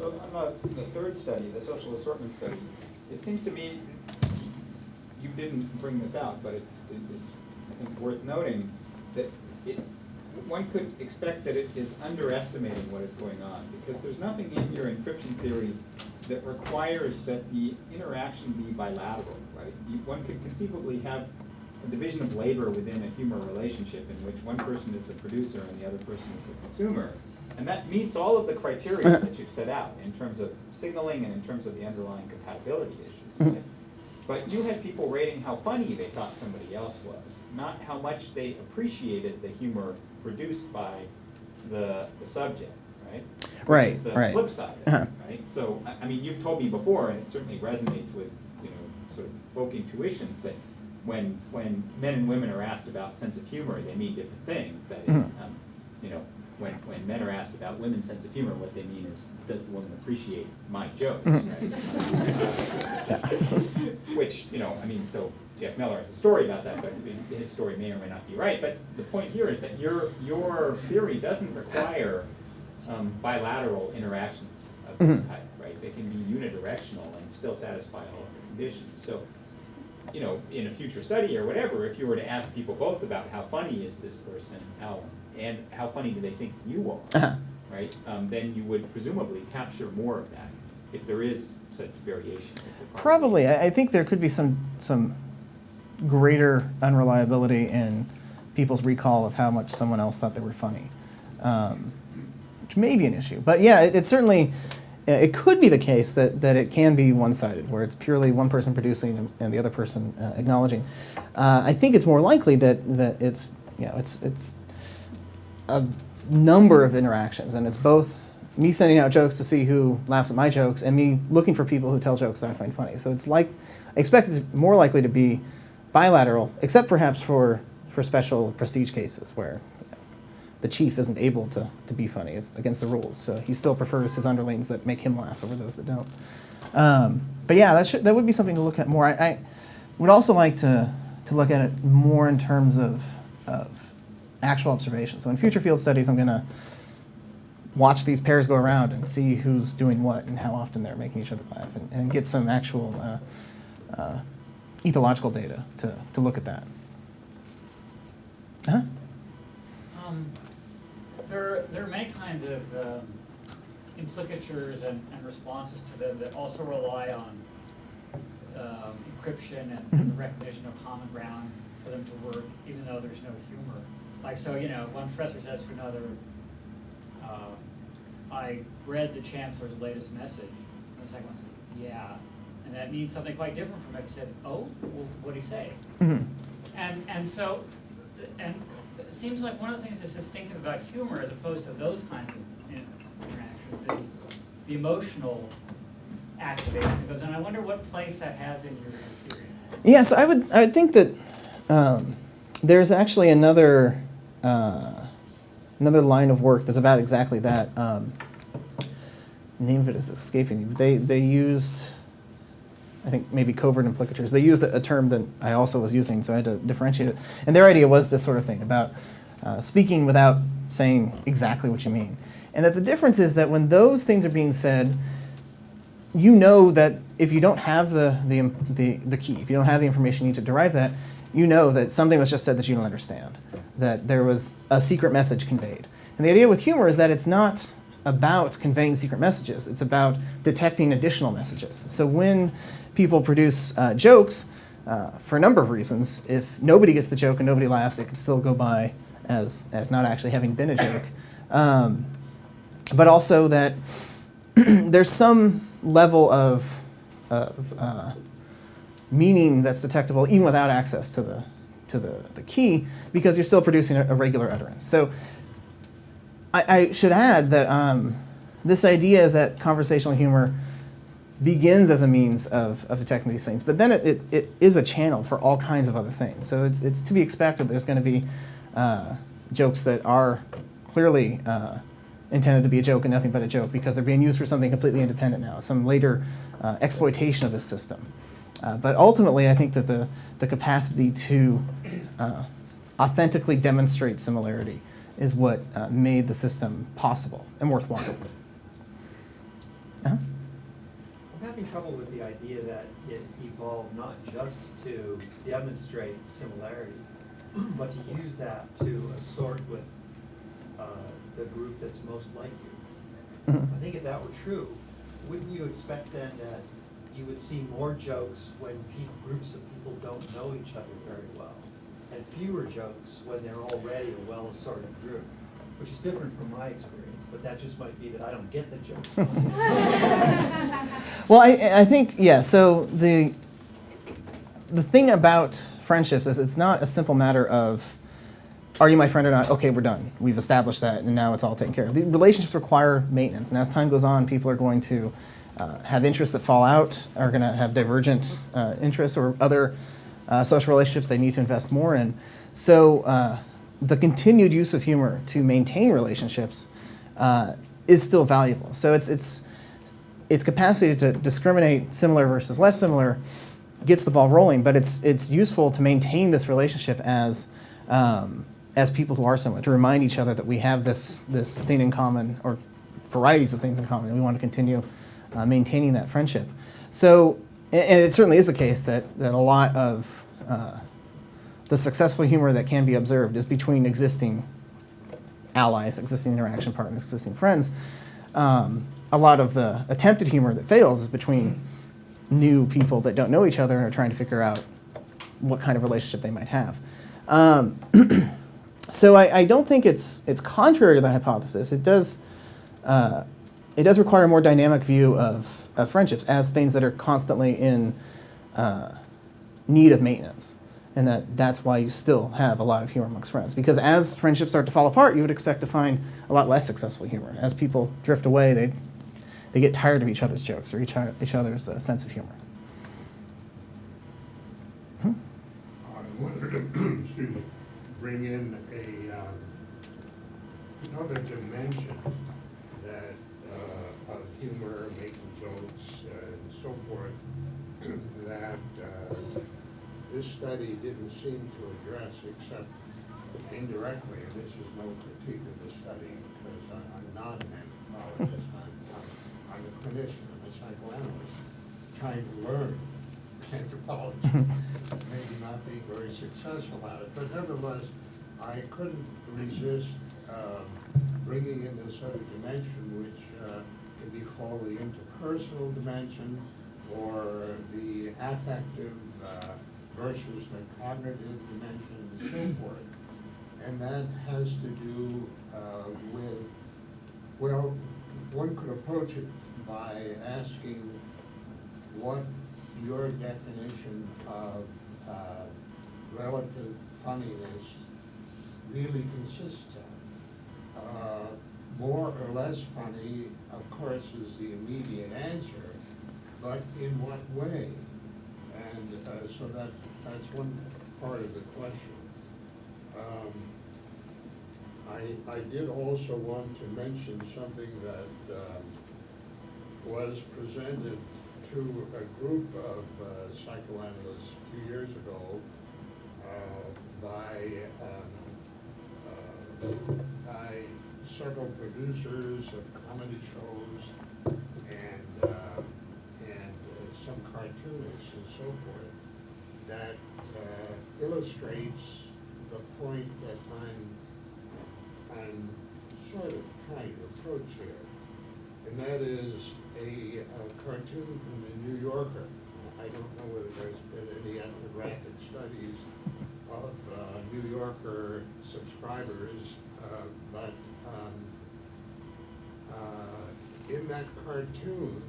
So on the third study, the social assortment study, it seems to me, you didn't bring this out, but it's I think worth noting that one could expect that it is underestimating what is going on, because there's nothing in your encryption theory that requires that the interaction be bilateral, right? One could conceivably have a division of labor within a humor relationship in which one person is the producer and the other person is the consumer. And that meets all of the criteria that you've set out in terms of signaling and in terms of the underlying compatibility issues. Right? But you had people rating how funny they thought somebody else was, not how much they appreciated the humor produced by the subject, right? Right, Which is the right. flip side of it, right? So, I mean, you've told me before, and it certainly resonates with, sort of folk intuitions, that when men and women are asked about sense of humor, they mean different things. That is, when men are asked about women's sense of humor, what they mean is, does the woman appreciate my jokes, right? Which, I mean, so Jeff Miller has a story about that, but his story may or may not be right. But the point here is that your theory doesn't require bilateral interactions of this type, right? They can be unidirectional and still satisfy all of the conditions. So, in a future study or whatever, if you were to ask people both about how funny is this person, and how funny do they think you are, right? Then you would presumably capture more of that if there is such variation. Probably. I think there could be some greater unreliability in people's recall of how much someone else thought they were funny, which may be an issue. But yeah, it certainly, it could be the case that it can be one-sided, where it's purely one person producing and the other person acknowledging. I think it's more likely that it's it's a number of interactions, and it's both me sending out jokes to see who laughs at my jokes and me looking for people who tell jokes that I find funny. So it's I expect it's more likely to be bilateral, except perhaps for special prestige cases where the chief isn't able to be funny. It's against the rules, so he still prefers his underlings that make him laugh over those that don't. But yeah, that would be something to look at more. I would also like to look at it more in terms of actual observation. So in future field studies, I'm going to watch these pairs go around and see who's doing what and how often they're making each other laugh, and get some actual ethological data to look at that. There are many kinds of implicatures and responses to them that also rely on encryption and the recognition of common ground for them to work, even though there's no humor. Like, so, one professor says to another, I read the chancellor's latest message. And the second one says, yeah. And that means something quite different from if he said, oh, well, what did he say? And so it seems like one of the things that's distinctive about humor as opposed to those kinds of interactions is the emotional activation. And I wonder what place that has in your theory. Yeah, so I would think that there's actually another line of work that's about exactly that. The name of it is escaping me. They used, I think, maybe covert implicatures. They used a term that I also was using, so I had to differentiate it. And their idea was this sort of thing about speaking without saying exactly what you mean. And that the difference is that when those things are being said, you know that if you don't have the key, if you don't have the information you need to derive that, you know that something was just said that you don't understand, that there was a secret message conveyed. And the idea with humor is that it's not about conveying secret messages, it's about detecting additional messages. So when people produce jokes, for a number of reasons, if nobody gets the joke and nobody laughs, it can still go by as not actually having been a joke. But also that there's some level of meaning that's detectable even without access to the key, because you're still producing a regular utterance. So I should add that this idea is that conversational humor begins as a means of detecting these things, but then it is a channel for all kinds of other things. So it's to be expected there's going to be jokes that are clearly intended to be a joke and nothing but a joke because they're being used for something completely independent now, some later exploitation of this system. But ultimately, I think that the capacity to authentically demonstrate similarity is what made the system possible and worthwhile. I'm having trouble with the idea that it evolved not just to demonstrate similarity, but to use that to assort with the group that's most like you. I think if that were true, wouldn't you expect then that you would see more jokes when groups of people don't know each other very well, and fewer jokes when they're already a well-assorted group, which is different from my experience, but that just might be that I don't get the jokes. Well, I think, yeah, so the thing about friendships is it's not a simple matter of, are you my friend or not? Okay, we're done. We've established that, and now it's all taken care of. The relationships require maintenance, and as time goes on, people are going to have interests that fall out, are going to have divergent interests or other social relationships they need to invest more in. So the continued use of humor to maintain relationships is still valuable. So its capacity to discriminate similar versus less similar gets the ball rolling, but it's useful to maintain this relationship as people who are similar, to remind each other that we have this thing in common, or varieties of things in common, and we want to continue maintaining that friendship. So, and it certainly is the case that a lot of the successful humor that can be observed is between existing allies, existing interaction partners, existing friends. A lot of the attempted humor that fails is between new people that don't know each other and are trying to figure out what kind of relationship they might have. So I don't think it's contrary to the hypothesis. It does require a more dynamic view of friendships as things that are constantly in need of maintenance, and that's why you still have a lot of humor amongst friends. Because as friendships start to fall apart, you would expect to find a lot less successful humor. As people drift away, they get tired of each other's jokes or each other's sense of humor. I wanted to excuse me, bring in another dimension that of humor, making jokes, and so forth, that this study didn't seem to address except indirectly, and this is no critique of the study, because I'm not an anthropologist, I'm a clinician, I'm a psychoanalyst, trying to learn anthropology, maybe not being very successful at it, but nevertheless, I couldn't resist bringing in this other dimension, which can be called the interpersonal dimension, or the affective versus the cognitive dimension, and so forth. And that has to do with, well, one could approach it by asking what your definition of relative funniness really consists of. More or less funny, of course, is the immediate answer, but in what way? And so that's one part of the question. I did also want to mention something that was presented to a group of psychoanalysts a few years ago by several producers of comedy shows and some cartoonists and so forth, that illustrates the point that I'm sort of trying to approach here, and that is a cartoon from the New Yorker. I don't know whether there's been any ethnographic studies of New Yorker subscribers, but in that cartoon,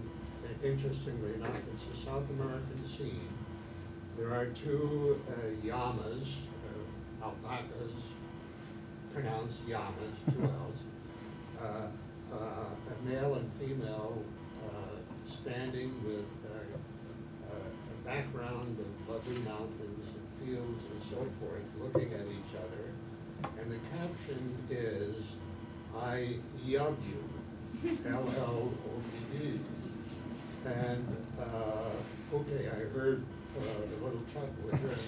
interestingly enough, it's a South American scene. There are two llamas, alpacas, pronounced llamas, two L's, a male and female standing with a background of lovely mountains and fields and so forth, looking at each other. And the caption is, "I love you," LLOVE. And, okay, I heard the little chuckle here and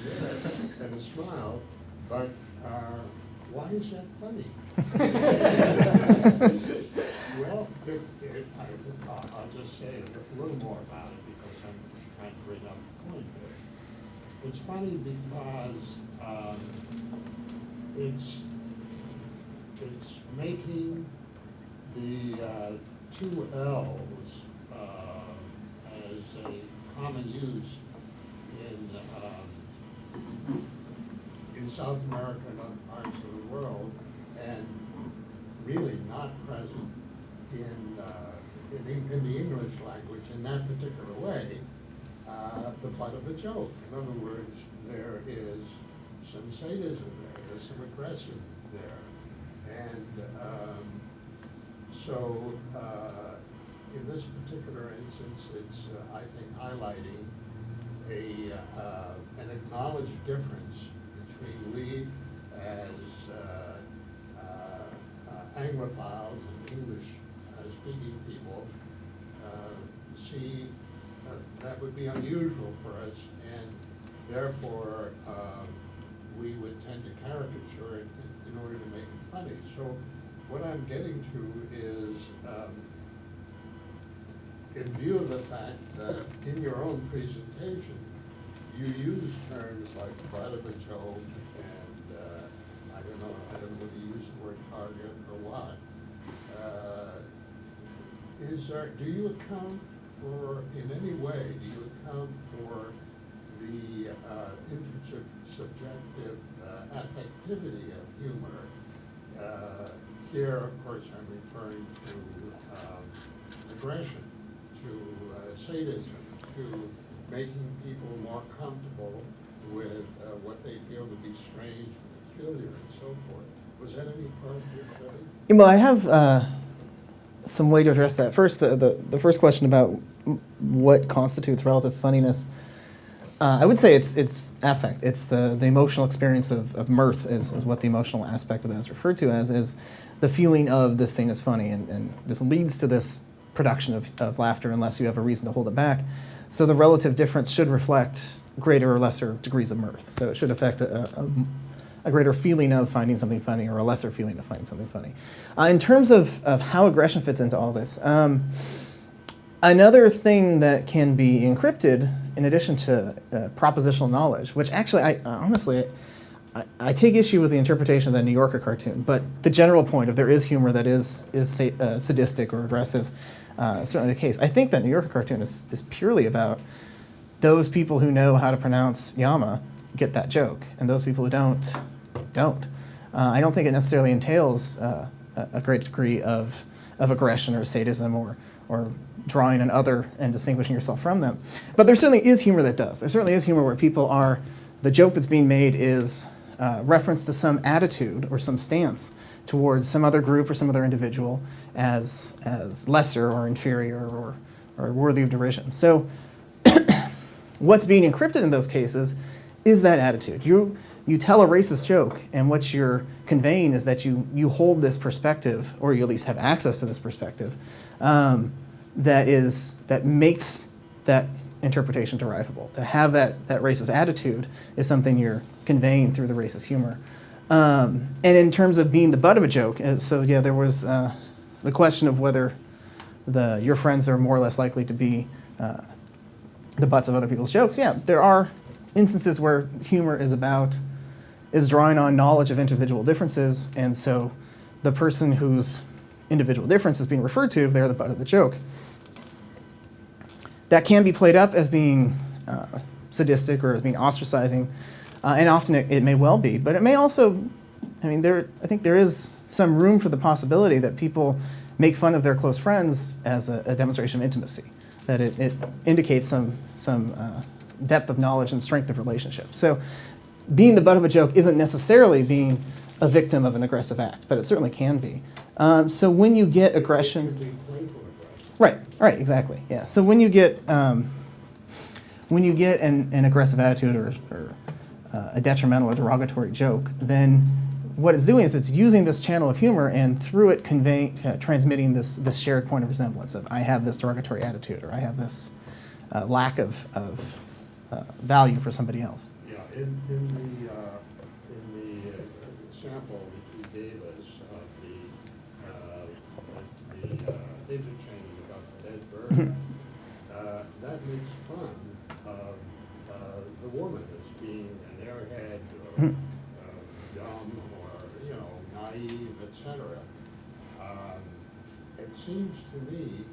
there and a smile, but why is that funny? Well, I'll just say a little more about it because I'm trying to bring up a point here. It's funny because it's making the two L's as a common use in South America and other parts of the world, and really not present in the English language in that particular way, the butt of a joke. In other words, there is some sadism there, there's some aggression there. And so in this particular instance, it's, I think, highlighting an acknowledged difference between we as Anglophiles and English-speaking people see that would be unusual for us, and therefore we would tend to caricature it in order to make it funny. So what I'm getting to is, in view of the fact that in your own presentation, you use terms like butt of a joke and I don't know whether you use the word target or what. Do you account for, in any way, do you account for the intersubjective affectivity of humor? Here, of course, I'm referring to aggression, to sadism, to making people more comfortable with what they feel to be strange, peculiar, and so forth. Was that any part of your study? Well, I have some way to address that. First, the first question about what constitutes relative funniness. I would say it's affect. It's the emotional experience of mirth is what the emotional aspect of that is referred to as, is the feeling of this thing is funny, and this leads to this production of laughter unless you have a reason to hold it back. So the relative difference should reflect greater or lesser degrees of mirth. So it should affect a greater feeling of finding something funny or a lesser feeling of finding something funny. In terms of how aggression fits into all this, another thing that can be encrypted in addition to propositional knowledge, which actually I take issue with the interpretation of the New Yorker cartoon, but the general point of there is humor that is sadistic or aggressive, certainly the case. I think that New Yorker cartoon is purely about those people who know how to pronounce Yama get that joke, and those people who don't. I don't think it necessarily entails a great degree of aggression or sadism or drawing an other and distinguishing yourself from them. But there certainly is humor that does. There certainly is humor where people are, the joke that's being made is reference to some attitude or some stance towards some other group or some other individual as lesser or inferior or worthy of derision. So what's being encrypted in those cases is that attitude. You tell a racist joke, and what you're conveying is that you hold this perspective, or you at least have access to this perspective, that makes that interpretation derivable. To have that racist attitude is something you're conveying through the racist humor. And in terms of being the butt of a joke, so yeah, there was the question of whether your friends are more or less likely to be the butts of other people's jokes. Yeah, there are instances where humor is drawing on knowledge of individual differences, and so the person whose individual difference is being referred to, they're the butt of the joke. That can be played up as being sadistic or as being ostracizing, and often it may well be, but it may also, I think there is some room for the possibility that people make fun of their close friends as a demonstration of intimacy, that it indicates some depth of knowledge and strength of relationship. So being the butt of a joke isn't necessarily being a victim of an aggressive act, but it certainly can be. So when you get aggression, right, exactly, yeah. So when you get an aggressive attitude or a detrimental or derogatory joke, then what it's doing is it's using this channel of humor and through it transmitting this shared point of resemblance of I have this derogatory attitude or I have this lack of value for somebody else. Yeah, in the example that you gave us of the interchange about the dead bird, that makes fun of the woman as being an airhead or dumb or, you know, naive, etc. It seems to me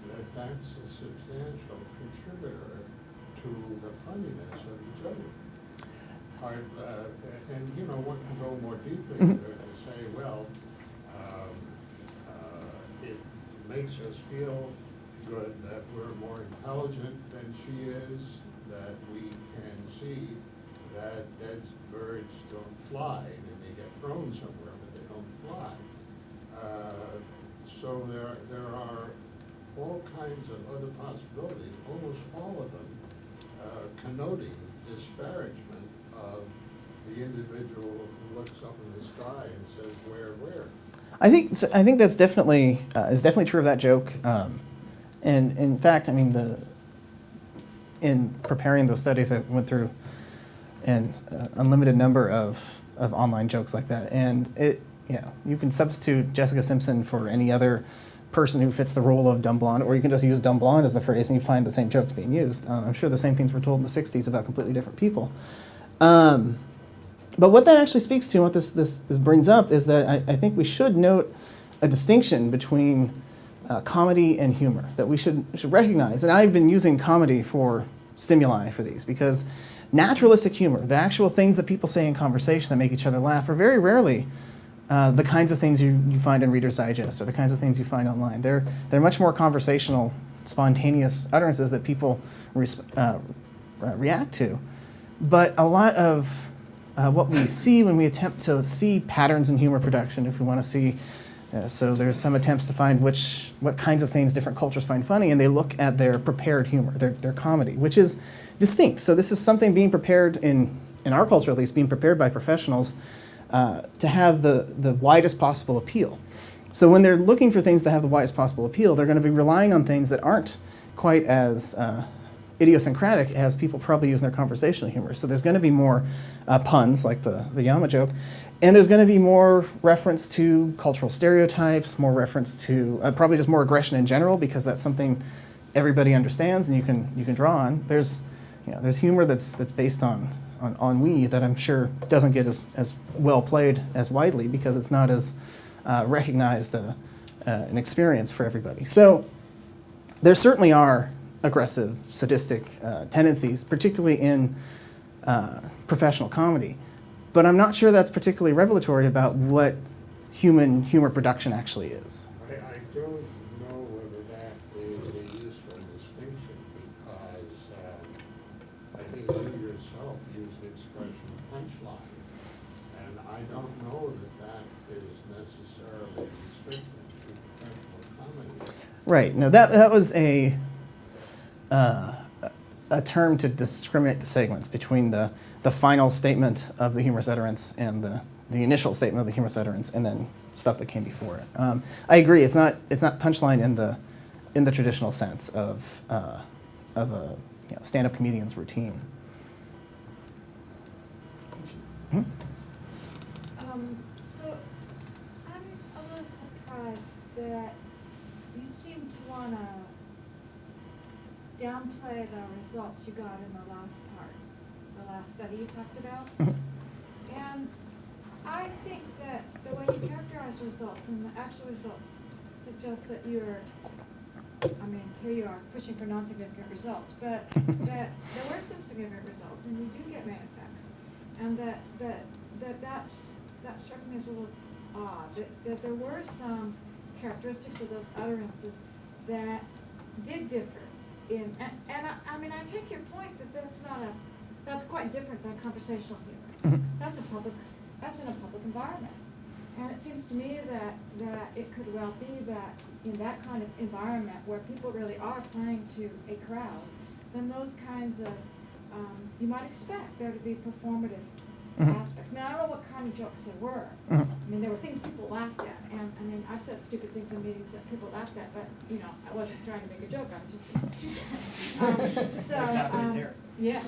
that that's a substantial contributor to the funniness of each other. And, you know, one can go more deeply into it and say, well, it makes us feel good that we're more intelligent than she is, that we can see that dead birds don't fly, and they get thrown somewhere, but they don't fly. So there are all kinds of other possibilities, almost all of them connoting disparagement of the individual who looks up in the sky and says, where? I think that's definitely is definitely true of that joke. And in fact, I mean, in preparing those studies, I went through an unlimited number of online jokes like that, and you can substitute Jessica Simpson for any other person who fits the role of dumb blonde, or you can just use dumb blonde as the phrase, and you find the same jokes being used. I'm sure the same things were told in the '60s about completely different people. But what that actually speaks to, and what this brings up, is that I think we should note a distinction between comedy and humor that we should recognize. And I've been using comedy for stimuli for these, because naturalistic humor, the actual things that people say in conversation that make each other laugh, are very rarely the kinds of things you find in Reader's Digest or the kinds of things you find online. They're much more conversational, spontaneous utterances that people react to. But a lot of what we see when we attempt to see patterns in humor production, if we want to see, so there's some attempts to find what kinds of things different cultures find funny, and they look at their prepared humor, their comedy, which is distinct. So this is something being prepared, in our culture at least, being prepared by professionals to have the widest possible appeal. So when they're looking for things that have the widest possible appeal, they're going to be relying on things that aren't quite as idiosyncratic as people probably use in their conversational humor. So there's going to be more puns, like the Yama joke, and there's going to be more reference to cultural stereotypes, more reference to probably just more aggression in general, because that's something everybody understands and you can draw on. There's humor that's based on ennui that I'm sure doesn't get as well played as widely, because it's not as recognized an experience for everybody. So there certainly are aggressive, sadistic tendencies, particularly in professional comedy. But I'm not sure that's particularly revelatory about what human humor production actually is. I don't know whether that is a useful distinction, because I think you yourself used the expression punchline, and I don't know that is necessarily restricted to professional comedy. Right. No, that was a term to discriminate the segments between the final statement of the humorous utterance and the initial statement of the humorous utterance, and then stuff that came before it. I agree. It's not punchline in the traditional sense of a stand-up comedian's routine. Hmm? So I'm a little surprised that you seem to want to downplay the results you got in the last part, the last study you talked about. And I think that the way you characterize results and the actual results suggest that you're, here you are pushing for non-significant results, but that there were some significant results, and you do get main effects, and that struck me as a little odd, that there were some characteristics of those utterances that did differ in, and I take your point that that's quite different than conversational humor. That's in a public environment. And it seems to me that it could well be that in that kind of environment where people really are playing to a crowd, then those kinds of, you might expect there to be performative aspects. I don't know what kind of jokes there were. There were things people laughed at, and I've said stupid things in meetings that people laughed at, but I wasn't trying to make a joke, I was just being stupid. That right there. Yeah.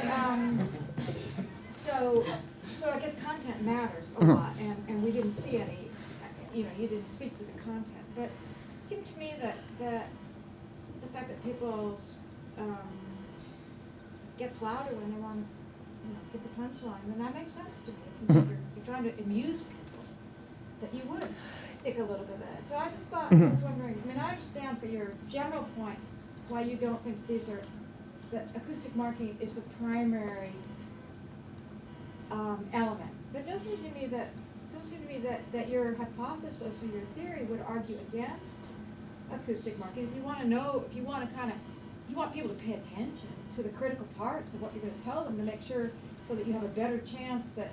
And so I guess content matters a lot, and we didn't see any, you didn't speak to the content, but it seemed to me that the fact that people get louder when they want to, get the punchline, then that makes sense to me. If you're trying to amuse people, that you would stick a little bit of it. So I just thought, I was wondering, I mean, I understand for your general point why you don't think that acoustic marking is the primary element. But it doesn't seem to me that your hypothesis or your theory would argue against acoustic marking. If you want to know, if you want to you want people to pay attention to the critical parts of what you're going to tell them to make sure so that you have a better chance that,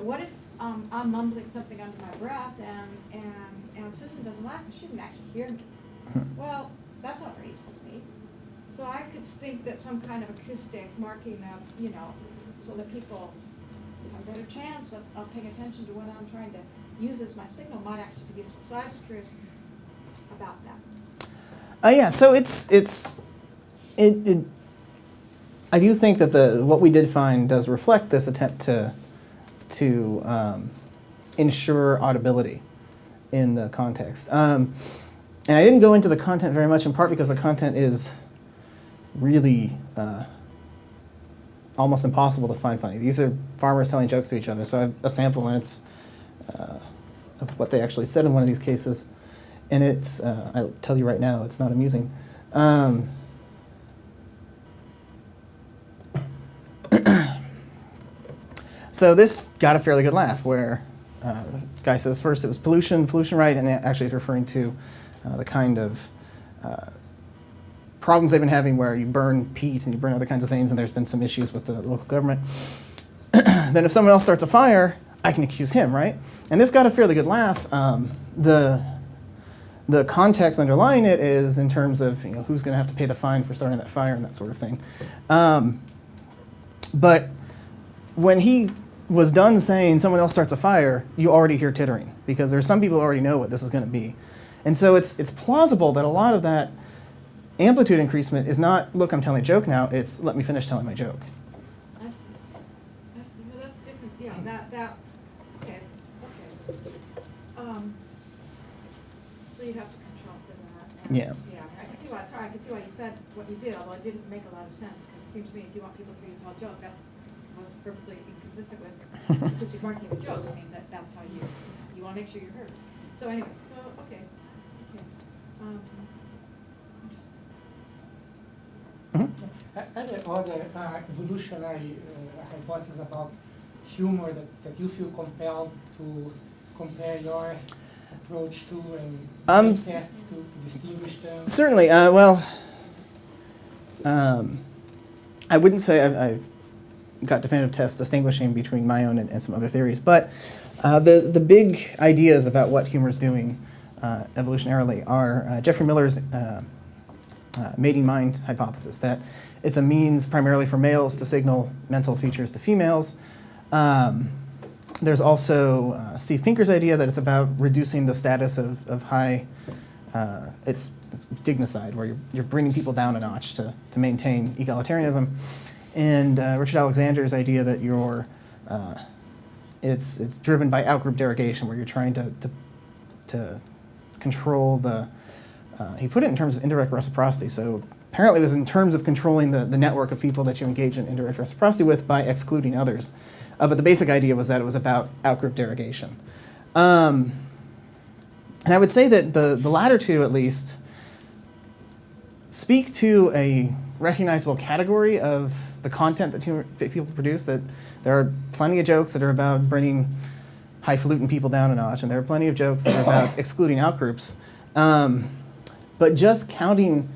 what if I'm mumbling something under my breath and Susan doesn't laugh and she didn't actually hear me? Well, that's not very useful to me. So I could think that some kind of acoustic marking of, so that people have a better chance of paying attention to what I'm trying to use as my signal might actually be useful. So I was curious about that. Yeah, so I do think that what we did find does reflect this attempt to ensure audibility in the context. And I didn't go into the content very much, in part because the content is really almost impossible to find funny. These are farmers telling jokes to each other, so I have a sample, and it's of what they actually said in one of these cases. And it's, I'll tell you right now, it's not amusing. So this got a fairly good laugh, where the guy says first it was pollution, right, and actually it's referring to the kind of problems they've been having where you burn peat and you burn other kinds of things, and there's been some issues with the local government. Then if someone else starts a fire, I can accuse him, right? And this got a fairly good laugh. The context underlying it is in terms of who's going to have to pay the fine for starting that fire and that sort of thing. But when he was done saying someone else starts a fire, you already hear tittering, because there's some people who already know what this is going to be. And so it's plausible that a lot of that amplitude increasement is not, look, I'm telling a joke now, it's let me finish telling my joke. I see. No, that's different. Yeah, okay. So you'd have to control for that. And, Yeah. Yeah, I can see why it's hard. I can see why you said what you did, although it didn't make a lot of sense, because it seemed to me if you want people to hear you tell a joke, that was perfectly inconsistent with acoustic marking of a joke. I mean, that's how you want to make sure you're heard. So anyway, okay. Interesting. Are there other evolutionary hypotheses about humor that you feel compelled to compare your approach to and make tests to distinguish them? Certainly. I wouldn't say I've got definitive tests distinguishing between my own and some other theories, but the big ideas about what humor is doing evolutionarily are Geoffrey Miller's mating mind hypothesis, that it's a means primarily for males to signal mental features to females. There's also Steve Pinker's idea that it's about reducing the status of high, it's dignicide, where you're bringing people down a notch to maintain egalitarianism. And Richard Alexander's idea that it's driven by outgroup derogation, where you're trying to control the, he put it in terms of indirect reciprocity. So apparently it was in terms of controlling the network of people that you engage in indirect reciprocity with by excluding others. But the basic idea was that it was about outgroup derogation. And I would say that the latter two, at least, speak to a recognizable category of the content that people produce, that there are plenty of jokes that are about bringing highfalutin people down a notch, and there are plenty of jokes that are about excluding outgroups. But just counting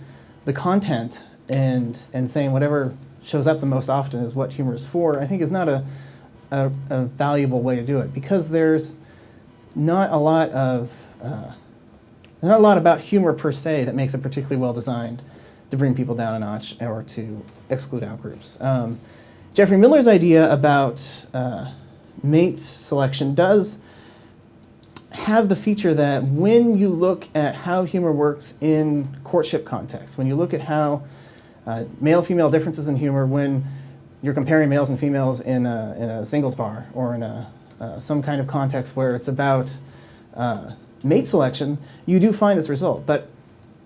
the content and saying whatever shows up the most often is what humor is for, I think is not a valuable way to do it, because there's not a lot about humor per se that makes it particularly well designed to bring people down a notch or to exclude outgroups. Geoffrey Miller's idea about mate selection does have the feature that when you look at how humor works in courtship context, when you look at how male-female differences in humor when you're comparing males and females in a singles bar or in some kind of context where it's about mate selection, you do find this result. But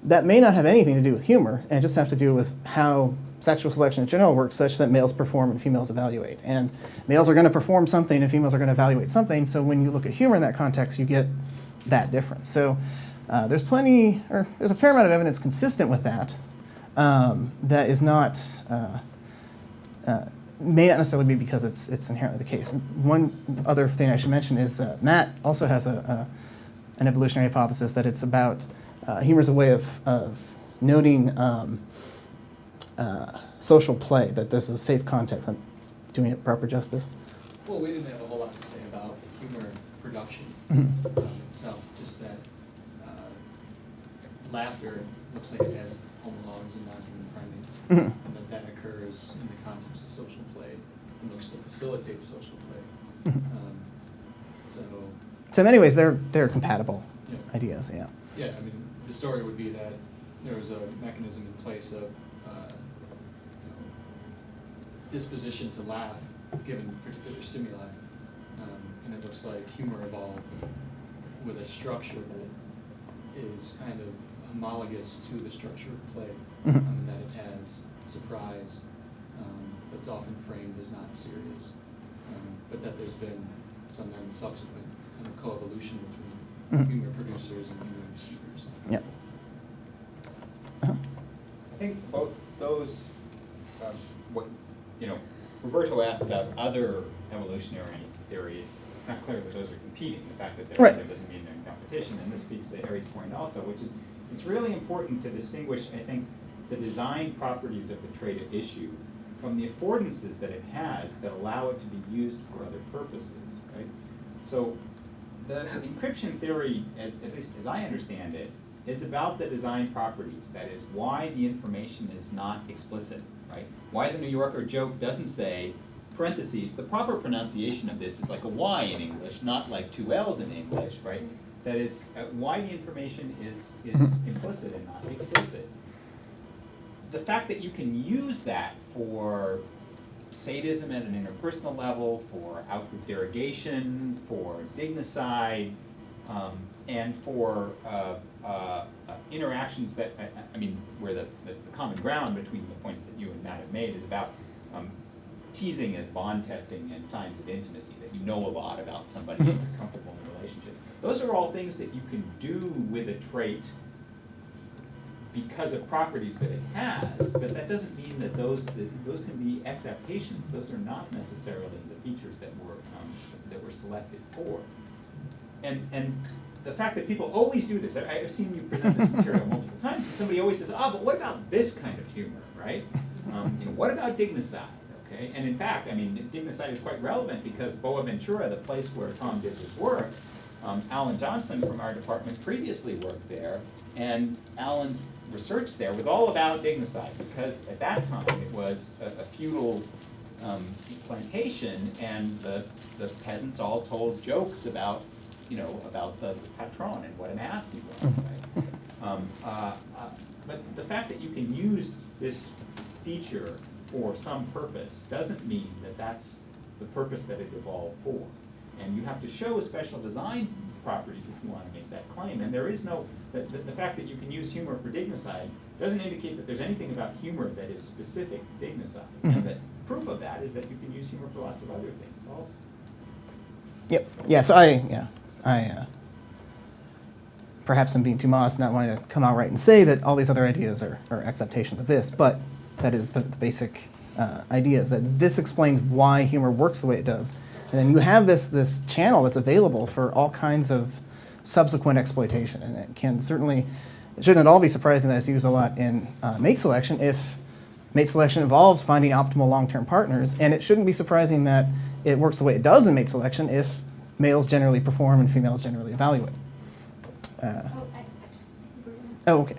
that may not have anything to do with humor, and just have to do with how sexual selection in general works, such that males perform and females evaluate. And males are going to perform something and females are going to evaluate something, so when you look at humor in that context, you get that difference. So there's a fair amount of evidence consistent with that, that is not, may not necessarily be because it's inherently the case. And one other thing I should mention is Matt also has an evolutionary hypothesis that it's about, humor is a way of noting social play, that there's a safe context. I'm doing it proper justice. Well, we didn't have a whole lot to say about humor production itself, just that laughter looks like it has homologs in non-human primates, and that occurs in the context of social play and looks to facilitate social play. So in many ways, they're compatible Yeah. ideas, yeah. Yeah, I mean, the story would be that there was a mechanism in place of disposition to laugh given particular stimuli, and it looks like humor evolved with a structure that is kind of homologous to the structure of play, in that it has surprise that's often framed as not serious, but that there's been some then subsequent kind of coevolution between humor producers and humor receivers. Yep. I think both those, Roberto asked about other evolutionary theories. It's not clear that those are competing. The fact that they're Right. other doesn't mean they're in competition, and this speaks to Harry's point also, which is it's really important to distinguish, I think, the design properties of the trait at issue from the affordances that it has that allow it to be used for other purposes, right? So the encryption theory, at least as I understand it, is about the design properties. That is, why the information is not explicit, right? Why the New Yorker joke doesn't say, parentheses, the proper pronunciation of this is like a Y in English, not like two L's in English, right? That is, why the information is implicit and not explicit. The fact that you can use that for sadism at an interpersonal level, for outgroup derogation, for dignicide, and for interactions that, where the common ground between the points that you and Matt have made is about teasing as bond testing and signs of intimacy, that you know a lot about somebody and you're comfortable in a relationship. Those are all things that you can do with a trait because of properties that it has, but that doesn't mean that those can be acceptations. Those are not necessarily the features that were selected for. And the fact that people always do this, I've seen you present this material multiple times, and somebody always says, but what about this kind of humor, right? What about dignicide, okay? And in fact, dignicide is quite relevant because Boaventura, the place where Tom did his work, Alan Johnson from our department previously worked there, and Alan's research there was all about dignicide because at that time it was a feudal plantation, and the peasants all told jokes about the patron and what an ass he was, right? But the fact that you can use this feature for some purpose doesn't mean that that's the purpose that it evolved for. And you have to show special design properties if you want to make that claim. And there is no, the fact that you can use humor for dignicide doesn't indicate that there's anything about humor that is specific to dignicide. And the proof of that is that you can use humor for lots of other things also. Yep. Yeah. So I perhaps I'm being too modest, not wanting to come out right and say that all these other ideas are acceptations of this, but that is the basic idea, is that this explains why humor works the way it does. And then you have this channel that's available for all kinds of subsequent exploitation, and it shouldn't at all be surprising that it's used a lot in mate selection if mate selection involves finding optimal long-term partners, and it shouldn't be surprising that it works the way it does in mate selection if males generally perform and females generally evaluate. Oh, Oh, okay.